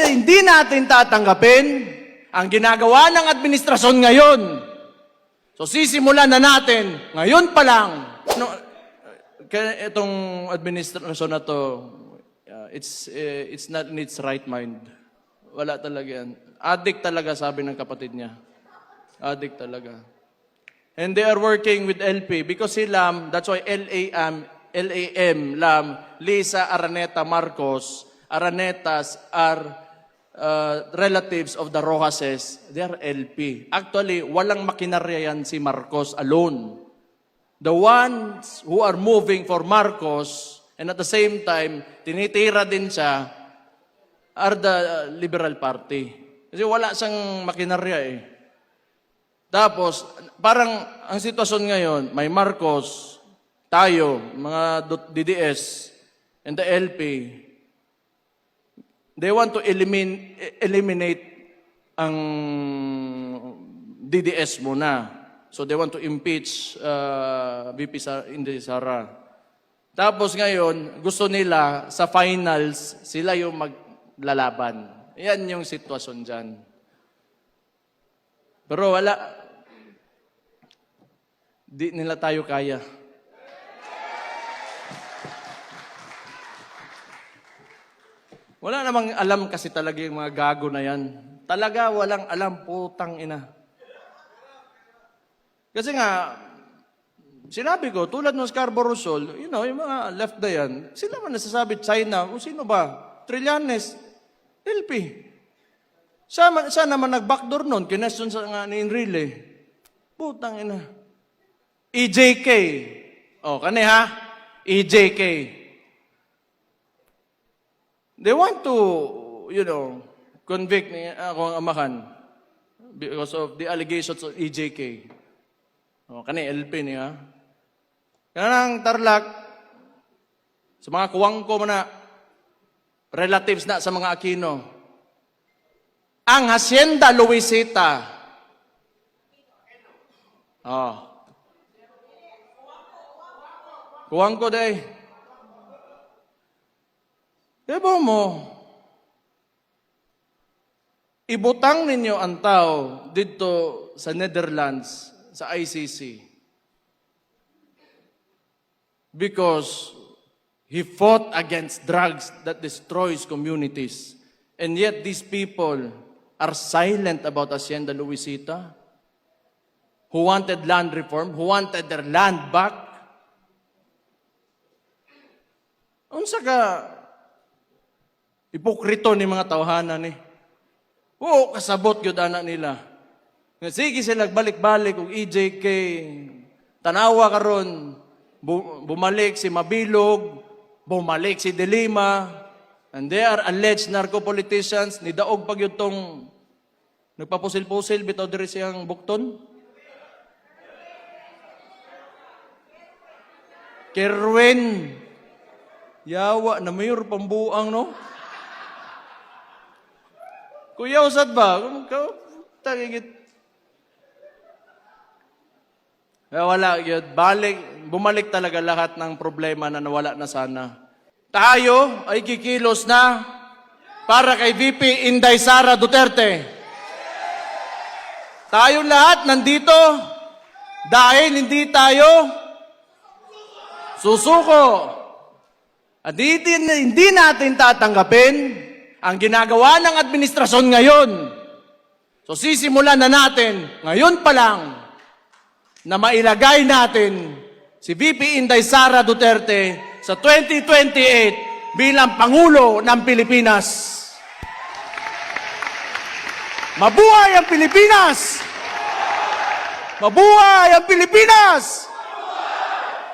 Hindi natin tatanggapin ang ginagawa ng administrasyon ngayon. So sisimulan na natin, ngayon pa lang, itong administrasyon na to, it's not in its right mind. Wala talaga yan. Addict talaga, sabi ng kapatid niya. Addict talaga. And they are working with LP because si Lam, that's why LAM, Lam, Lisa Araneta Marcos, Aranetas are relatives of the Rojases. They are LP. Actually, walang makinarya yan si Marcos alone. The ones who are moving for Marcos and at the same time, tinitira din siya, are the Liberal Party. Kasi wala siyang makinarya eh. Tapos, parang ang sitwasyon ngayon, may Marcos, tayo, mga DDS, and the LP, they want to eliminate ang DDS muna. So they want to impeach VP Inday Sara. Tapos ngayon, gusto nila sa finals, sila yung maglalaban. Yan yung sitwasyon dyan. Pero wala. Di nila tayo kaya. Wala namang alam kasi talaga yung mga gago na yan. Talaga walang alam, putang ina. Kasi nga, sinabi ko, tulad ng Scarborough Shoal, you know, yung mga left na yan, sila man nasasabi, China, o sino ba? Trillanes, LP. Siya naman nag-backdoor nun, kinesyon sa nga ni Enrile. Putang ina. EJK. O, kani ha? EJK. They want to, you know, convict ni akong amahan because of the allegations of EJK. O, kani LP niya. Kanang Tarlac, sa mga kuwang ko na, relatives na sa mga Aquino. Ang Hacienda Luisita. Oh. Kuwang ko day. Diba mo, ibutang ninyo ang tao dito sa Netherlands, sa ICC. Because he fought against drugs that destroys communities. And yet these people are silent about Hacienda Luisita, who wanted land reform, who wanted their land back. Unsa ka ipokrito ni mga tawhanan ni. Oo, kasabot yun anak nila. Sige sila balik-balik kung EJK, tanawa karon, bumalik si Mabilog, bumalik si De Lima, and they are alleged narco-politicians, ni daog pag yun tong nagpapusil-pusil, bitaw diri siyang bukton. Kerwin, yawa na mayor pambuang, no? Kuya, usad ba? Tagigit. Wala yun. Bumalik talaga lahat ng problema na nawala na sana. Tayo ay kikilos na para kay VP Inday Sara Duterte. Tayo lahat nandito dahil hindi tayo susuko. At hindi natin tatanggapin ang ginagawa ng administrasyon ngayon. So sisimulan na natin, ngayon pa lang, na mailagay natin si VP Inday Sara Duterte sa 2028 bilang Pangulo ng Pilipinas. Mabuhay ang Pilipinas! Mabuhay ang Pilipinas!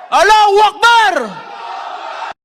Allahu Akbar!